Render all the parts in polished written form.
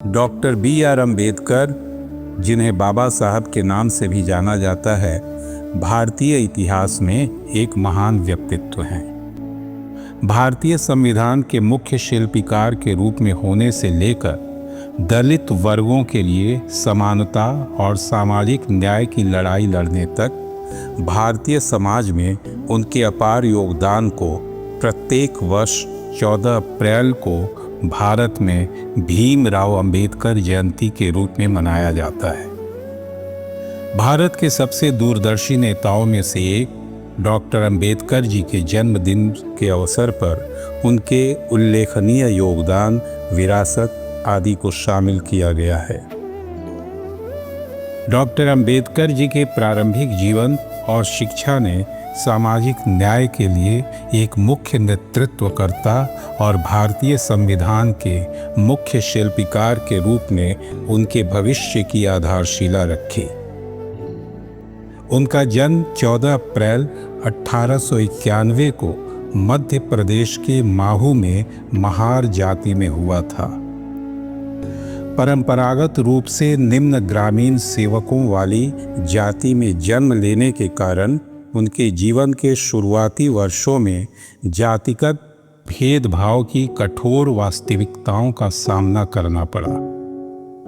Doctor B R. Ambedkar, जिन्हें बाबा साहब के नाम से भी जाना जाता है, भारतीय इतिहास में एक महान व्यक्तित्व हैं। भारतीय संविधान के मुख्य शिल्पकार के रूप में होने से लेकर दलित वर्गों के लिए समानता और सामाजिक न्याय की लड़ाई लड़ने तक भारतीय समाज में उनके अपार योगदान को प्रत्येक वर्ष 14 अप्रैल को भारत में भीमराव अंबेडकर जयंती के रूप में मनाया जाता है। भारत के सबसे दूरदर्शी नेताओं में से एक डॉक्टर अंबेडकर जी के जन्मदिन के अवसर पर उनके उल्लेखनीय योगदान, विरासत आदि को शामिल किया गया है। डॉक्टर अंबेडकर जी के प्रारंभिक जीवन और शिक्षा ने सामाजिक न्याय के लिए एक मुख्य नेतृत्वकर्ता और भारतीय संविधान के मुख्य शिल्पकार के रूप में उनके भविष्य की आधारशिला रखी। उनका जन्म 14 अप्रैल 1891 को मध्य प्रदेश के माहू में महार जाति में हुआ था। परंपरागत रूप से निम्न ग्रामीण सेवकों वाली जाति में जन्म लेने के कारण उनके जीवन के शुरुआती वर्षों में जातिगत भेदभाव की कठोर वास्तविकताओं का सामना करना पड़ा।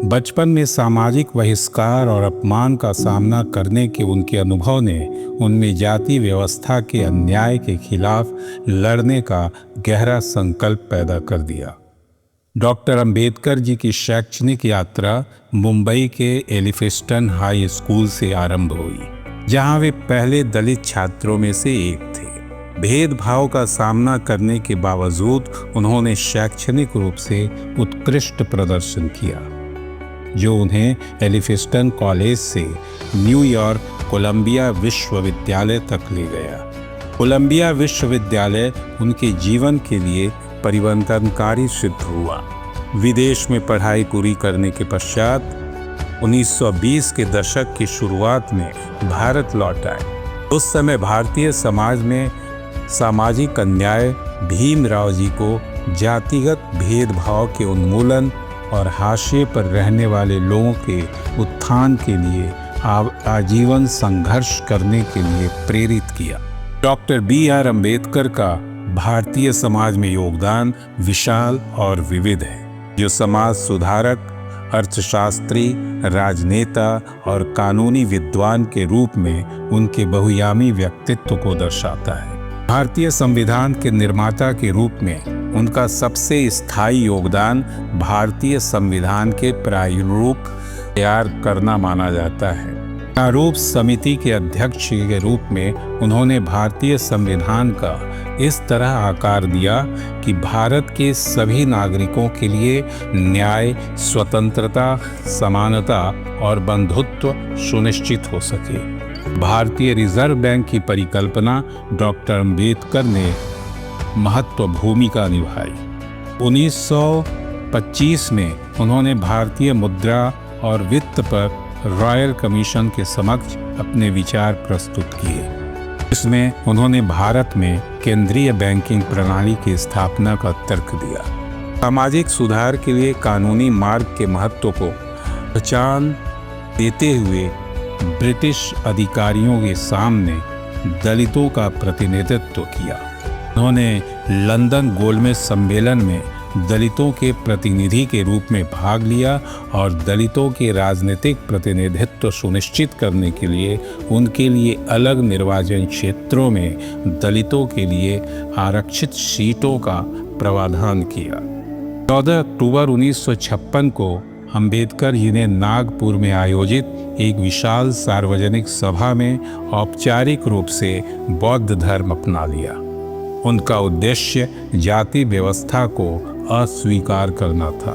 बचपन में सामाजिक बहिष्कार और अपमान का सामना करने के उनके अनुभव ने उनमें जाति व्यवस्था के अन्याय के खिलाफ लड़ने का गहरा संकल्प पैदा कर दिया। डॉक्टर अंबेडकर जी की शैक्षणिक यात्रा मुंबई के एलिफिंस्टन हाई स्कूल से आरंभ हुई, जहां वे पहले दलित छात्रों में से एक थे। भेदभाव का सामना करने के बावजूद उन्होंने शैक्षणिक रूप से उत्कृष्ट प्रदर्शन किया, जो उन्हें एलिफिंस्टन कॉलेज से न्यूयॉर्क कोलंबिया विश्वविद्यालय तक ले गया। कोलंबिया विश्वविद्यालय उनके जीवन के लिए परिवर्तनकारी सिद्ध हुआ। विदेश में पढ़ाई पूरी करने के पश्चात 1920 के दशक की शुरुआत में भारत लौट आए। उस समय भारतीय समाज में सामाजिक अन्याय भीमराव जी को जातिगत भेदभाव के उन्मूलन और हाशिए पर रहने वाले लोगों के उत्थान के लिए आजीवन संघर्ष करने के लिए प्रेरित किया। Doctor B R. अम्बेडकर का भारतीय समाज में योगदान विशाल और विविध है, जो समाज सुधारक, अर्थशास्त्री, राजनेता और कानूनी विद्वान के रूप में उनके बहुआयामी व्यक्तित्व को दर्शाता है। भारतीय संविधान के निर्माता के रूप में उनका सबसे स्थायी योगदान भारतीय संविधान के प्रारूप तैयार करना माना जाता है। प्रारूप समिति के अध्यक्ष के रूप में उन्होंने भारतीय संविधान का इस तरह आकार दिया कि भारत के सभी नागरिकों के लिए न्याय, स्वतंत्रता, समानता और बंधुत्व सुनिश्चित हो सके। भारतीय रिजर्व बैंक की परिकल्पना डॉक्टर अंबेडकर ने महत्वपूर्ण भूमिका निभाई। 1925 में उन्होंने भारतीय मुद्रा और वित्त पर रॉयल कमीशन के समक्ष अपने विचार प्रस्तुत किए। इसमें उन्होंने भारत में केंद्रीय बैंकिंग प्रणाली की स्थापना का तर्क दिया। सामाजिक सुधार के लिए कानूनी मार्ग के महत्व को पहचान देते हुए ब्रिटिश अधिकारियों के सामने दलितों का प्रतिनिधित्व किया। उन्होंने लंदन गोलमेज सम्मेलन में दलितों के प्रतिनिधि के रूप में भाग लिया और दलितों के राजनीतिक प्रतिनिधित्व सुनिश्चित करने के लिए उनके लिए अलग निर्वाचन क्षेत्रों में दलितों के लिए आरक्षित सीटों का प्रावधान किया। 14 अक्टूबर 1956 को अंबेडकर जी ने नागपुर में आयोजित एक विशाल सार्वजनिक सभा में औपचारिक रूप से बौद्ध धर्म अपना लिया। उनका उद्देश्य जाति व्यवस्था को अस्वीकार करना था।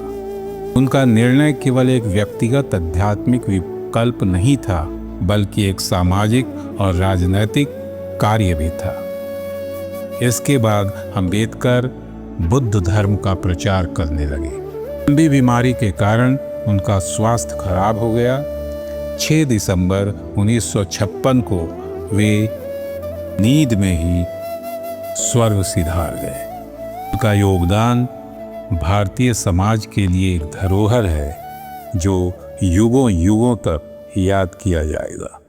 उनका निर्णय केवल एक व्यक्तिगत आध्यात्मिक विकल्प नहीं था, बल्कि एक सामाजिक और राजनैतिक कार्य भी था। इसके बाद अंबेडकर बुद्ध धर्म का प्रचार करने लगे। लंबी बीमारी के कारण उनका स्वास्थ्य खराब हो गया। 6 दिसंबर 1956 को वे नींद में ही स्वर्ग सिधार गए। उनका योगदान भारतीय समाज के लिए एक धरोहर है जो युगों युगों तक याद किया जाएगा।